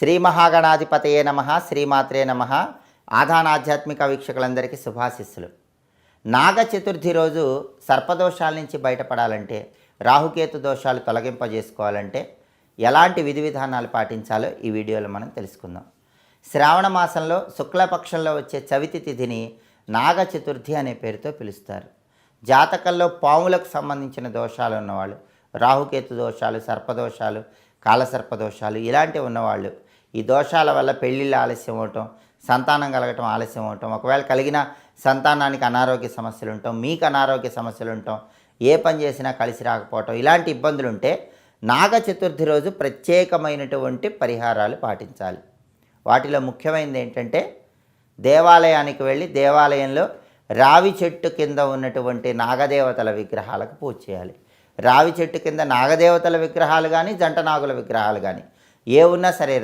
శ్రీ మహాగణాధిపతయే నమః, శ్రీమాత్రే నమః. ఆధానాధ్యాత్మిక వీక్షకులందరికీ శుభాశిస్సులు. నాగ చతుర్థి రోజు సర్పదోషాల నుంచి బయటపడాలంటే, రాహుకేతు దోషాలు తొలగింపజేసుకోవాలంటే ఎలాంటి విధి విధానాలు పాటించాలో ఈ వీడియోలో మనం తెలుసుకుందాం. శ్రావణ మాసంలో శుక్లపక్షంలో వచ్చే చవితి తిథిని నాగ చతుర్థి అనే పేరుతో పిలుస్తారు. జాతకంలో పాములకు సంబంధించిన దోషాలు ఉన్నవాళ్ళు, రాహుకేతు దోషాలు, సర్పదోషాలు, కాలసర్పదోషాలు ఇలాంటివి ఉన్నవాళ్ళు, ఈ దోషాల వల్ల పెళ్ళిళ్ళు ఆలస్యం అవటం, సంతానం కలగటం ఆలస్యం అవటం, ఒకవేళ కలిగిన సంతానానికి అనారోగ్య సమస్యలు ఉండటం, మీకు అనారోగ్య సమస్యలు ఉండటం, ఏ పని చేసినా కలిసి రాకపోవటం, ఇలాంటి ఇబ్బందులు ఉంటే నాగ చతుర్థి రోజు ప్రత్యేకమైనటువంటి పరిహారాలు పాటించాలి. వాటిలో ముఖ్యమైనది ఏంటంటే, దేవాలయానికి వెళ్ళి దేవాలయంలో రావి చెట్టు కింద ఉన్నటువంటి నాగదేవతల విగ్రహాలకు పూజ చేయాలి. రావి చెట్టు కింద నాగదేవతల విగ్రహాలు కానీ, జంట నాగుల విగ్రహాలు కానీ ఏ ఉన్నా సరే